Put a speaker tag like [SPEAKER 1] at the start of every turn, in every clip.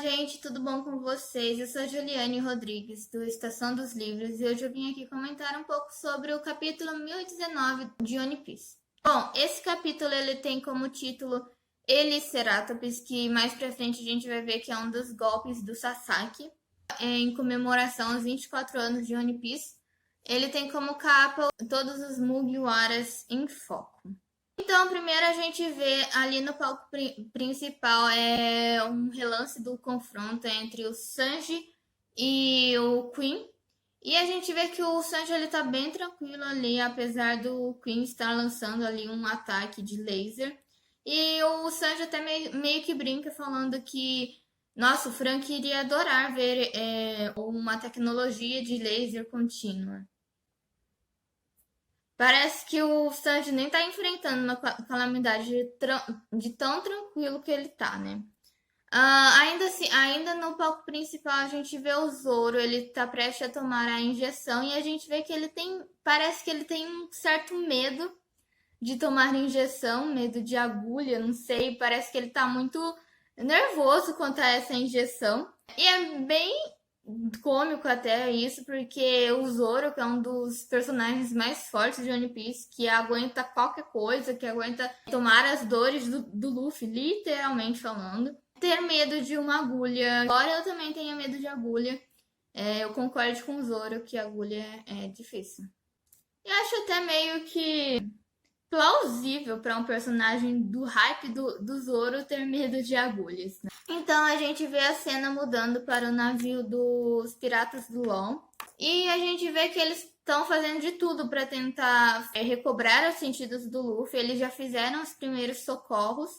[SPEAKER 1] gente, tudo bom com vocês? Eu sou a Juliane Rodrigues, do Estação dos Livros, e hoje eu vim aqui comentar um pouco sobre o capítulo 1019 de One Piece. Bom, esse capítulo ele tem como título Eliceratops, que mais pra frente a gente vai ver que é um dos golpes do Sasaki, em comemoração aos 24 anos de One Piece. Ele tem como capa todos os Mugiwaras em foco. Então, primeiro a gente vê ali no palco principal um relance do confronto entre o Sanji e o Queen. E a gente vê que o Sanji ele tá bem tranquilo ali, apesar do Queen estar lançando ali um ataque de laser. E o Sanji até meio que brinca falando que, nossa, o Frank iria adorar ver uma tecnologia de laser contínua. Parece que o Sanji nem tá enfrentando uma calamidade de tão tranquilo que ele tá, né? Ainda assim, ainda no palco principal a gente vê o Zoro, ele tá prestes a tomar a injeção e a gente vê que parece que ele tem um certo medo de tomar injeção, medo de agulha, não sei, parece que ele tá muito nervoso quanto a essa injeção. E é bem cômico até isso, porque o Zoro, que é um dos personagens mais fortes de One Piece, que aguenta qualquer coisa, que aguenta tomar as dores do Luffy, literalmente falando, ter medo de uma agulha. Embora eu também tenha medo de agulha, eu concordo com o Zoro que agulha é difícil. E acho até meio que plausível para um personagem do hype do Zoro ter medo de agulhas, né? Então a gente vê a cena mudando para o navio dos Piratas do Law e a gente vê que eles estão fazendo de tudo para tentar recobrar os sentidos do Luffy. Eles já fizeram os primeiros socorros,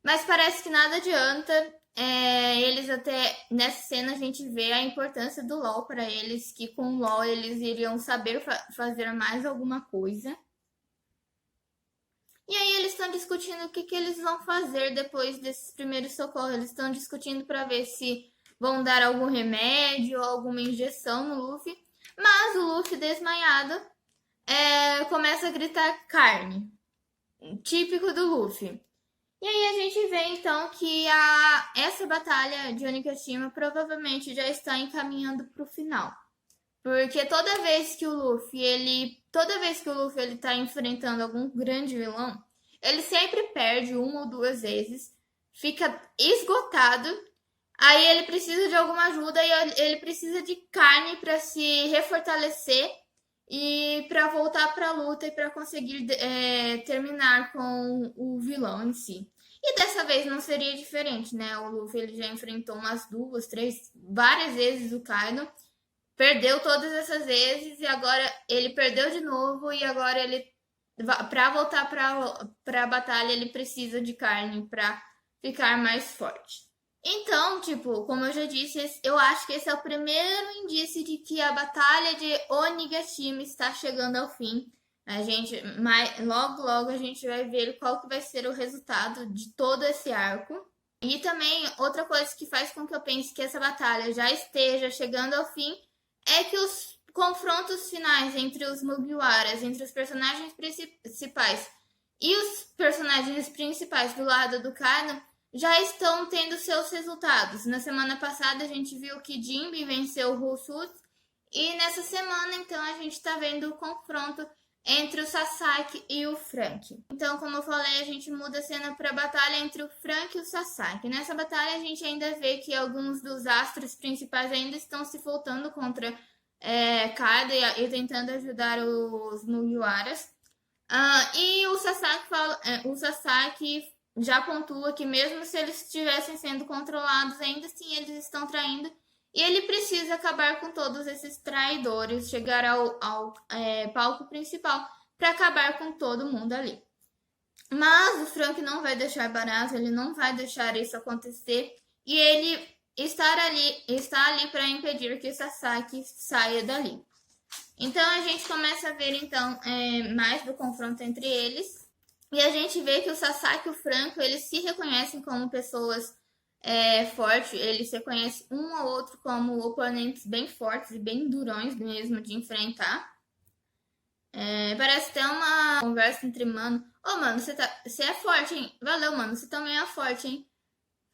[SPEAKER 1] mas parece que nada adianta. Eles até nessa cena a gente vê a importância do LOL para eles, que com o LOL eles iriam saber fazer mais alguma coisa. E aí eles estão discutindo o que eles vão fazer depois desses primeiros socorros. Eles estão discutindo para ver se vão dar algum remédio ou alguma injeção no Luffy. Mas o Luffy, desmaiado, começa a gritar carne. Típico do Luffy. E aí a gente vê então que essa batalha de Onigashima provavelmente já está encaminhando para o final. Porque toda vez que o Luffy ele tá enfrentando algum grande vilão, ele sempre perde uma ou duas vezes, fica esgotado, aí ele precisa de alguma ajuda e ele precisa de carne para se refortalecer e para voltar para a luta e para conseguir terminar com o vilão em si. E dessa vez não seria diferente, né? O Luffy ele já enfrentou umas duas, três, várias vezes o Kaido. Perdeu todas essas vezes e agora ele perdeu de novo e agora ele para voltar para a batalha ele precisa de carne para ficar mais forte. Então, tipo, como eu já disse, eu acho que esse é o primeiro indício de que a batalha de Onigashima está chegando ao fim. Logo a gente vai ver qual que vai ser o resultado de todo esse arco. E também outra coisa que faz com que eu pense que essa batalha já esteja chegando ao fim é que os confrontos finais entre os Mugiwaras, entre os personagens principais e os personagens principais do lado do Kaido já estão tendo seus resultados. Na semana passada a gente viu que Jinbe venceu o Usopp e nessa semana então a gente está vendo o confronto entre o Sasaki e o Frank. Então, como eu falei, a gente muda a cena para a batalha entre o Frank e o Sasaki. Nessa batalha, a gente ainda vê que alguns dos astros principais ainda estão se voltando contra Kaido e tentando ajudar os Mugiwaras. E o Sasaki já pontua que mesmo se eles estivessem sendo controlados, ainda assim eles estão traindo. E ele precisa acabar com todos esses traidores, chegar ao palco principal para acabar com todo mundo ali. Mas o Frank não vai deixar barato, ele não vai deixar isso acontecer. E ele está ali para impedir que Sasaki saia dali. Então a gente começa a ver então mais do confronto entre eles. E a gente vê que o Sasaki e o Franco, eles se reconhecem como pessoas forte, eles reconhecem um ao outro como oponentes bem fortes e bem durões mesmo de enfrentar. Parece até uma conversa entre mano. Ô, mano, você é forte, hein? Valeu, mano, você também é forte, hein?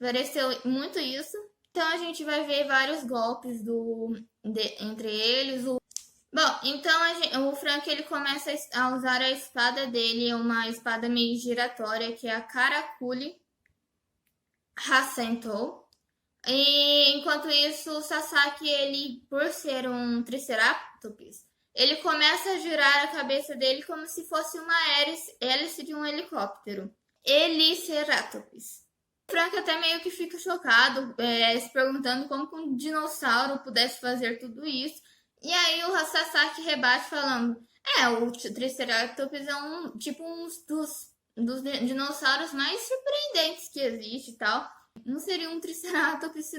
[SPEAKER 1] Pareceu muito isso. Então a gente vai ver vários golpes entre eles. Bom, então o Frank ele começa a usar a espada dele, uma espada meio giratória, que é a Karakuri Hasentou. E enquanto isso, o Sasaki, ele, por ser um Triceratops, ele começa a girar a cabeça dele como se fosse uma hélice de um helicóptero. Heliceratops. O Frank até meio que fica chocado, se perguntando como que um dinossauro pudesse fazer tudo isso. E aí o Sasaki rebate falando, o Triceratops é um dos dinossauros mais surpreendentes que existe e tal. Não seria um Triceratops se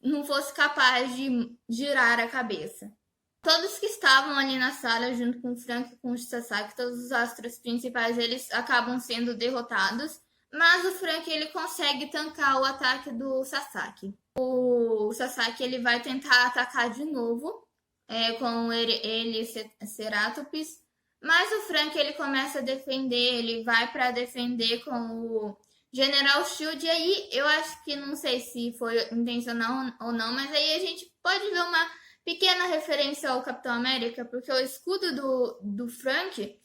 [SPEAKER 1] não fosse capaz de girar a cabeça. Todos que estavam ali na sala, junto com o Frank e com o Sasaki, todos os astros principais, eles acabam sendo derrotados. Mas o Frank, ele consegue tancar o ataque do Sasaki. O Sasaki, ele vai tentar atacar de novo com ele Ceratops. Mas o Frank, ele começa a defender, ele vai para defender com o General Shield. E aí, eu acho que, não sei se foi intencional ou não, mas aí a gente pode ver uma pequena referência ao Capitão América, porque o escudo do Frank,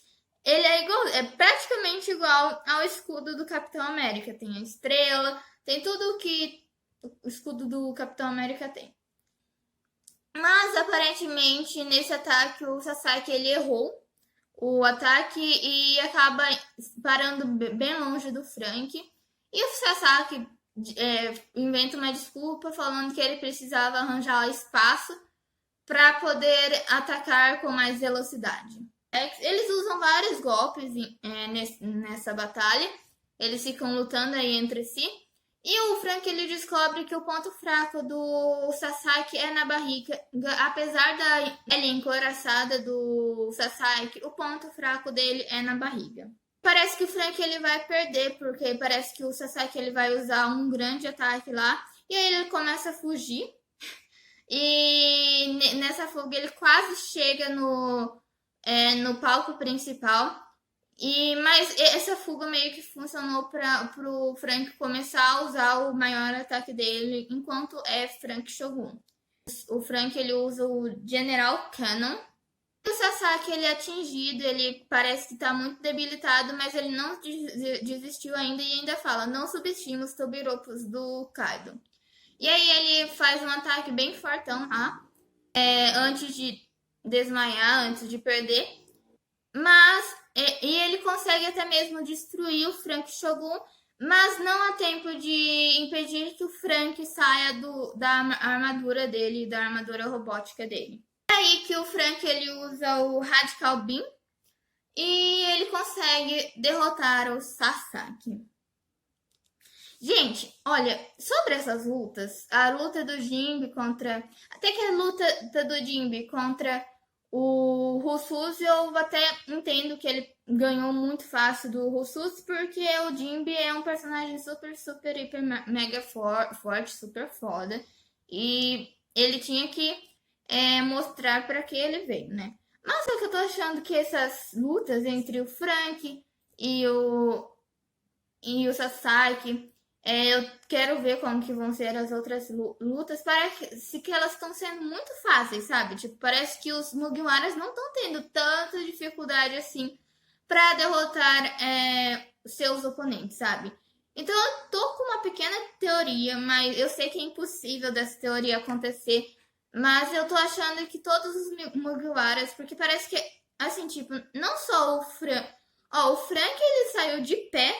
[SPEAKER 1] ele é praticamente igual ao escudo do Capitão América. Tem a estrela, tem tudo que o escudo do Capitão América tem. Mas, aparentemente, nesse ataque, o Sasaki ele errou o ataque e acaba parando bem longe do Frank. E o Sasaki inventa uma desculpa falando que ele precisava arranjar espaço para poder atacar com mais velocidade. Eles usam vários golpes nessa batalha. Eles ficam lutando aí entre si. E o Frank ele descobre que o ponto fraco do Sasaki é na barriga. Apesar da pele encoraçada do Sasaki, o ponto fraco dele é na barriga. Parece que o Frank ele vai perder, porque parece que o Sasaki ele vai usar um grande ataque lá. E aí ele começa a fugir. E nessa fuga ele quase chega no palco principal. Mas essa fuga meio que funcionou para o Frank começar a usar o maior ataque dele, enquanto é Frank Shogun. O Frank ele usa o General Cannon. O Sasaki ele é atingido, ele parece que está muito debilitado, mas ele não desistiu ainda e ainda fala, não subestime os Tobiropos do Kaido. E aí ele faz um ataque bem fortão lá, antes de desmaiar, antes de perder. E ele consegue até mesmo destruir o Frank Shogun, mas não há tempo de impedir que o Frank saia da armadura dele, da armadura robótica dele. É aí que o Frank ele usa o Radical Beam e ele consegue derrotar o Sasaki. Gente, olha, sobre essas lutas, a luta do Jinbe contra... Até que a luta do Jinbe contra o Russus, eu até entendo que ele ganhou muito fácil do Russus, porque o Jinbe é um personagem super, super, hiper, mega forte, super foda. E ele tinha que mostrar para que ele veio, né? Mas só que eu tô achando que essas lutas entre o Frank e o Sasaki... eu quero ver como que vão ser as outras lutas. Parece que elas estão sendo muito fáceis, sabe? Tipo, parece que os Mugiwaras não estão tendo tanta dificuldade assim para derrotar seus oponentes, sabe? Então eu tô com uma pequena teoria, mas eu sei que é impossível dessa teoria acontecer. Mas eu tô achando que todos os Mugiwaras, porque parece que, assim, tipo, não só o Frank... o Frank ele saiu de pé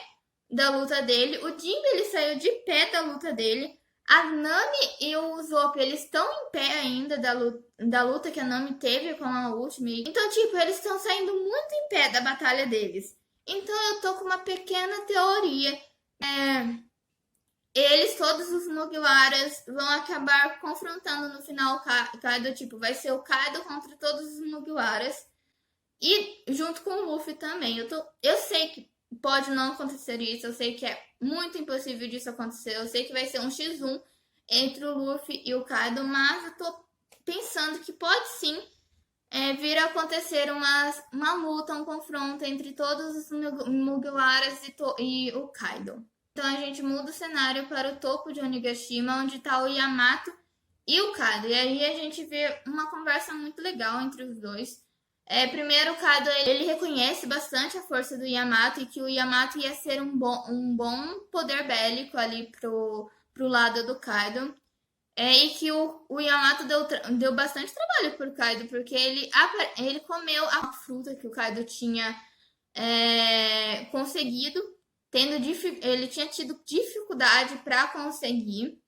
[SPEAKER 1] da luta dele, o Jinbe ele saiu de pé da luta dele, a Nami e o Usopp eles estão em pé ainda da luta que a Nami teve com a Ultimate. Então, tipo, eles estão saindo muito em pé da batalha deles. Então eu tô com uma pequena teoria. Eles, todos os Mugiwaras, vão acabar confrontando no final o Kaido, tipo, vai ser o Kaido contra todos os Mugiwaras. E junto com o Luffy também. Eu sei que pode não acontecer isso, eu sei que é muito impossível disso acontecer, eu sei que vai ser um x1 entre o Luffy e o Kaido, mas eu tô pensando que pode sim vir a acontecer uma luta, um confronto entre todos os Mugiwaras e o Kaido. Então a gente muda o cenário para o topo de Onigashima, onde está o Yamato e o Kaido. E aí a gente vê uma conversa muito legal entre os dois. Primeiro, o Kaido ele reconhece bastante a força do Yamato e que o Yamato ia ser um bom poder bélico ali pro lado do Kaido. E que o Yamato deu bastante trabalho pro Kaido, porque ele comeu a fruta que o Kaido tinha conseguido, ele tinha tido dificuldade para conseguir.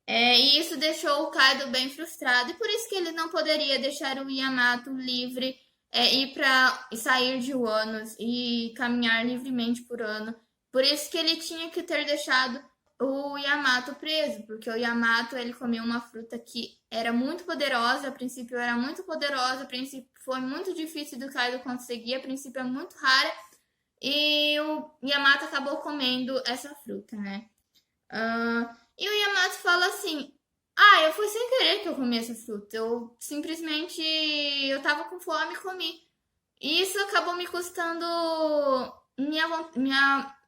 [SPEAKER 1] E isso deixou o Kaido bem frustrado, e por isso que ele não poderia deixar o Yamato livre, ir para sair de Wano e caminhar livremente por Wano. Por isso que ele tinha que ter deixado o Yamato preso, porque o Yamato ele comeu uma fruta que era muito poderosa, a princípio era muito poderosa, a princípio foi muito difícil do Kaido conseguir, a princípio é muito rara, e o Yamato acabou comendo essa fruta, né? E o Yamato fala assim: eu fui sem querer que eu comi essa fruta. Eu simplesmente eu tava com fome e comi. E isso acabou me custando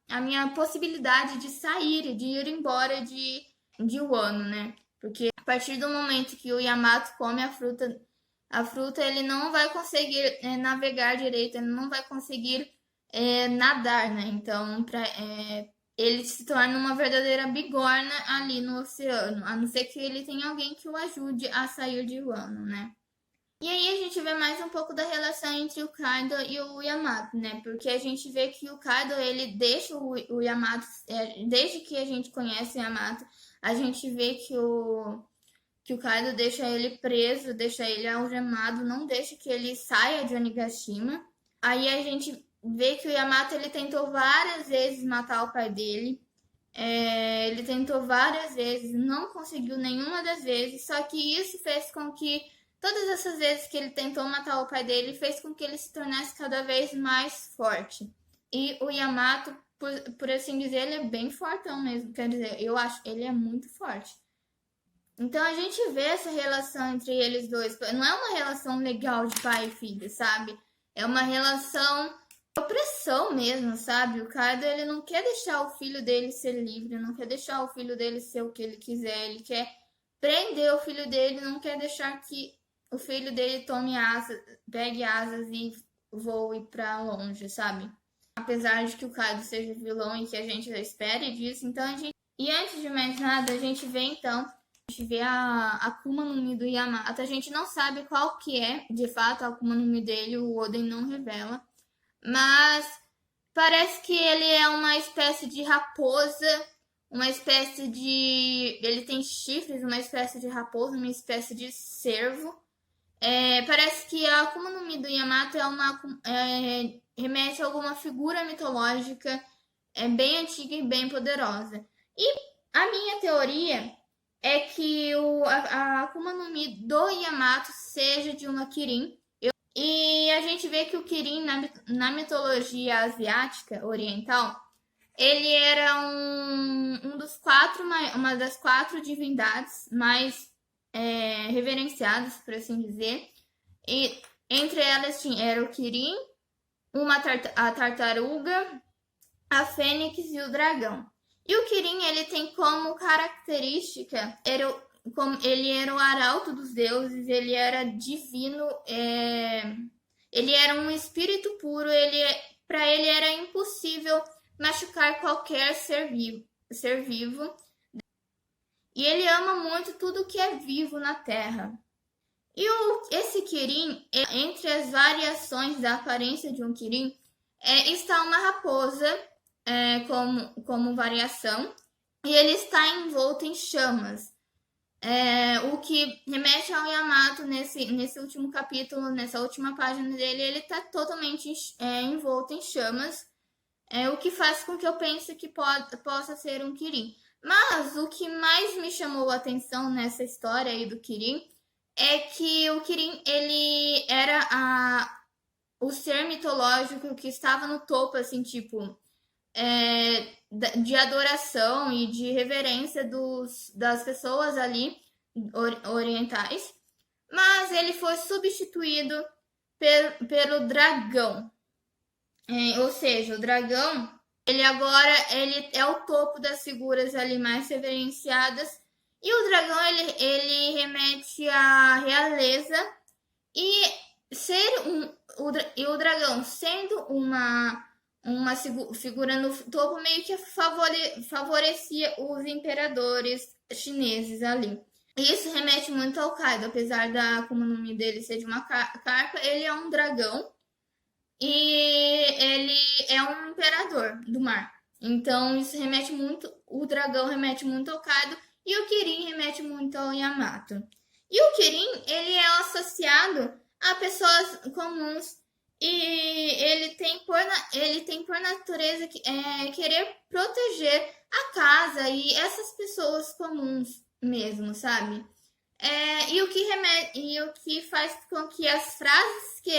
[SPEAKER 1] a minha possibilidade de sair, de ir embora de Wano, né? Porque a partir do momento que o Yamato come a fruta ele não vai conseguir navegar direito, ele não vai conseguir nadar, né? Então, ele se torna uma verdadeira bigorna ali no oceano, a não ser que ele tenha alguém que o ajude a sair de Wano, né? E aí a gente vê mais um pouco da relação entre o Kaido e o Yamato, né? Porque a gente vê que o Kaido, ele deixa o Yamato, desde que a gente conhece o Yamato, a gente vê que o Kaido deixa ele preso, deixa ele algemado, não deixa que ele saia de Onigashima. Aí a gente vê que o Yamato ele tentou várias vezes matar o pai dele. Ele tentou várias vezes, não conseguiu nenhuma das vezes, só que isso fez com que todas essas vezes que ele tentou matar o pai dele, fez com que ele se tornasse cada vez mais forte. E o Yamato, por assim dizer, ele é bem fortão mesmo, quer dizer, eu acho ele é muito forte. Então a gente vê essa relação entre eles dois, não é uma relação legal de pai e filho, sabe? É uma relação de opressão mesmo, sabe? O Kaido, ele não quer deixar o filho dele ser livre, não quer deixar o filho dele ser o que ele quiser, ele quer prender o filho dele, não quer deixar que o filho dele tome asas, pegue asas e voe pra longe, sabe? Apesar de que o Kaido seja vilão e que a gente já espere disso, então a gente... E antes de mais nada, a gente vê a Akuma no Mi do Yamato. A gente não sabe qual que é, de fato, a Akuma no Mi dele, o Oden não revela. Mas parece que ele é uma espécie de raposa, uma espécie de... Ele tem chifres, uma espécie de raposa, uma espécie de cervo. Parece que a Akuma no Mi do Yamato remete a alguma figura mitológica bem antiga e bem poderosa. E a minha teoria é que a Akuma no Mi do Yamato seja de uma Kirin. E a gente vê que o Kirin, na mitologia asiática oriental, ele era uma das 4 divindades mais reverenciadas, por assim dizer. E entre elas era o Kirin, a tartaruga, a fênix e o dragão. E o Kirin, ele tem como característica, ele era o arauto dos deuses, ele era divino, ele era um espírito puro, para ele era impossível machucar qualquer ser vivo. E ele ama muito tudo que é vivo na Terra. E esse Kirin, entre as variações da aparência de um Kirin, está uma raposa como variação, e ele está envolto em chamas. O que remete ao Yamato nesse último capítulo, nessa última página dele, ele está totalmente envolto em chamas, o que faz com que eu pense que possa ser um Kirin. Mas o que mais me chamou a atenção nessa história aí do Kirin é que o Kirin, ele era o ser mitológico que estava no topo, assim, tipo, de adoração e de reverência das pessoas ali orientais. Mas ele foi substituído pelo dragão. Ou seja, o dragão, Ele agora ele é o topo das figuras ali mais reverenciadas. E o dragão ele remete à realeza e o dragão sendo uma figura no topo meio que favorecia os imperadores chineses ali. Isso remete muito ao Kaido, apesar da Akuma no Mi dele ser de uma carpa, ele é um dragão e ele é um imperador do mar. Então isso remete muito, o dragão remete muito ao Kaido e o Kirin remete muito ao Yamato. E o Kirin, ele é associado a pessoas comuns e ele tem por natureza querer proteger a casa e essas pessoas comuns mesmo, sabe? E o que faz com que as frases que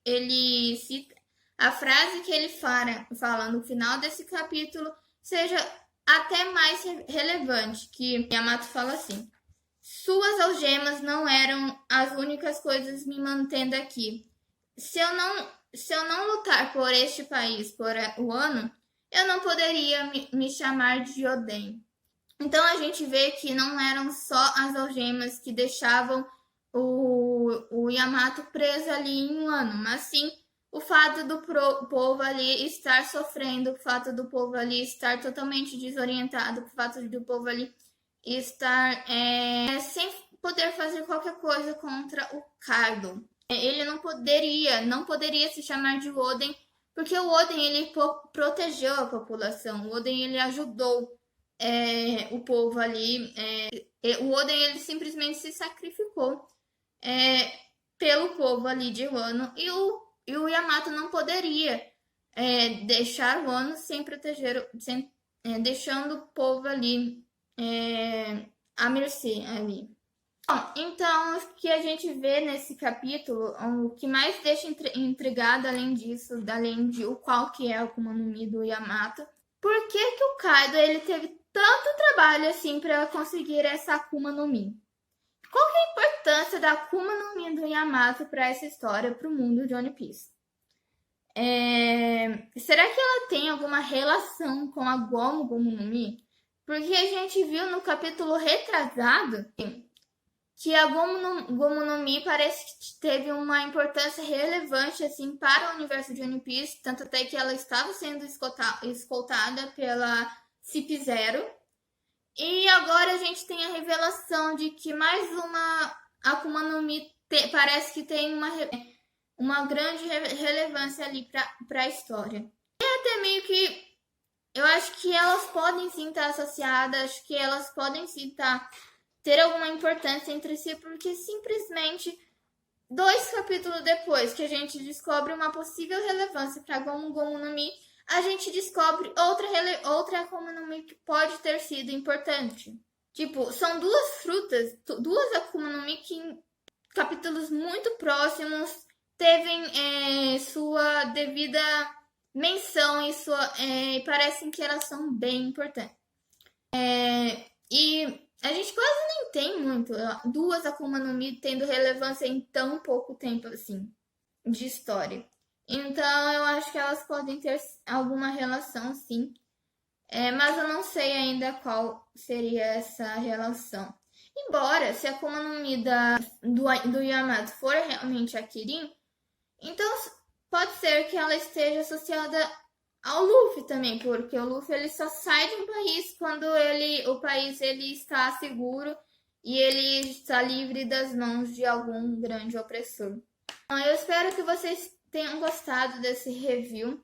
[SPEAKER 1] ele cita, a frase que ele fala no final desse capítulo seja até mais relevante, que Yamato fala assim: suas algemas não eram as únicas coisas me mantendo aqui. Se eu não lutar por este país por o ano, eu não poderia me chamar de Oden. Então a gente vê que não eram só as algemas que deixavam o Yamato preso ali em um ano, mas sim o fato do povo ali estar sofrendo, o fato do povo ali estar totalmente desorientado, o fato do povo ali estar sem poder fazer qualquer coisa contra o Kaido. Ele não poderia se chamar de Oden, porque o Oden ele protegeu a população, o Oden ele ajudou o povo ali. O Oden ele simplesmente se sacrificou pelo povo ali de Wano e o Yamato não poderia deixar Wano sem proteger, deixando o povo ali à mercê ali. Bom, então o que a gente vê nesse capítulo, o que mais deixa intrigado além disso, além de qual que é o Akuma no Mi do Yamato, por que o Kaido ele teve tanto trabalho assim para conseguir essa Akuma no Mi? Qual que é a importância da Akuma no Mi do Yamato para essa história, para o mundo de One Piece? Será que ela tem alguma relação com a Gomu no Mi? Porque a gente viu no capítulo retrasado que a Gomu no Mi parece que teve uma importância relevante assim para o universo de One Piece, tanto até que ela estava sendo escoltada pela CP0. E agora a gente tem a revelação de que mais uma Akuma no Mi parece que tem uma grande relevância ali para a história. E até meio que eu acho que elas podem sim estar associadas, acho que elas podem sim ter alguma importância entre si, porque simplesmente 2 capítulos depois que a gente descobre uma possível relevância para Gomu no Mi, a gente descobre outra Akuma no Mi que pode ter sido importante. Tipo, são duas Akuma no Mi que em capítulos muito próximos teve sua devida menção e parecem que elas são bem importantes. E a gente quase nem tem muito duas Akuma no Mi tendo relevância em tão pouco tempo assim de história. Então eu acho que elas podem ter alguma relação sim, mas eu não sei ainda qual seria essa relação. Embora se a Akuma no Mi do Yamato for realmente a Kirin, então pode ser que ela esteja associada ao Luffy também, porque o Luffy ele só sai de um país quando o país ele está seguro e ele está livre das mãos de algum grande opressor. Então, eu espero que vocês tenham gostado desse review.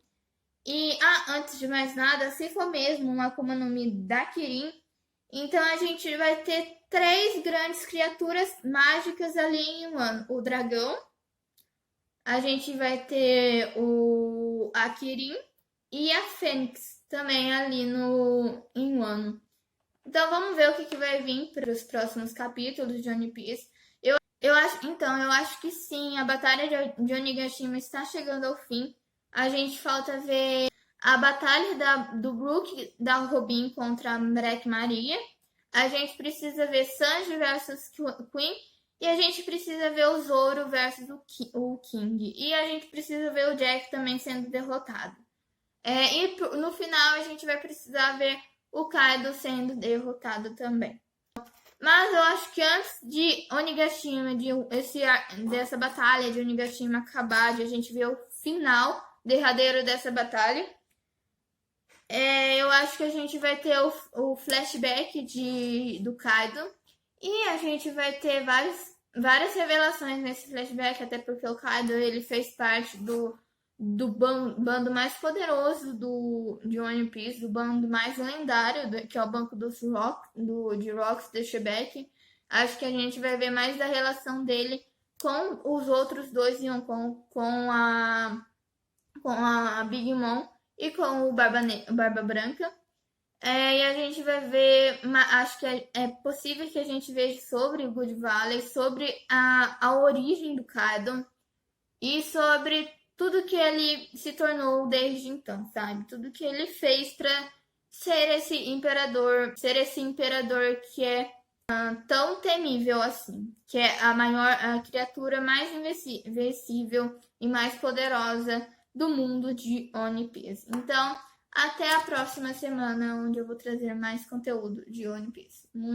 [SPEAKER 1] E antes de mais nada, se for mesmo uma Akuma no Mi da Kirin, então a gente vai ter 3 grandes criaturas mágicas ali em Wano. O dragão, a gente vai ter a Kirin e a Fênix também ali em Wano. Então vamos ver o que vai vir para os próximos capítulos de One Piece. Eu acho que sim, a batalha de Onigashima está chegando ao fim. A gente falta ver a batalha do Brook da Robin contra a Black Maria. A gente precisa ver Sanji versus Queen. E a gente precisa ver o Zoro versus o King. E a gente precisa ver o Jack também sendo derrotado. E no final a gente vai precisar ver o Kaido sendo derrotado também. Mas eu acho que antes de Onigashima, dessa batalha de Onigashima acabar, de a gente ver o final derradeiro dessa batalha, eu acho que a gente vai ter o flashback do Kaido. E a gente vai ter várias revelações nesse flashback, até porque o Kaido ele fez parte do bando mais poderoso de One Piece, do bando mais lendário, que é o banco de Rocks de Shebeck. Acho que a gente vai ver mais da relação dele com os outros dois Yonkou, com a Big Mom e com o Barba Branca. E a gente vai ver, acho que é possível que a gente veja sobre o Good Valley, sobre a origem do Kaido e sobre tudo que ele se tornou desde então, sabe? Tudo que ele fez para ser esse imperador que é tão temível assim, que é a criatura mais invencível e mais poderosa do mundo de One Piece. Então, até a próxima semana, onde eu vou trazer mais conteúdo de One Piece. Muito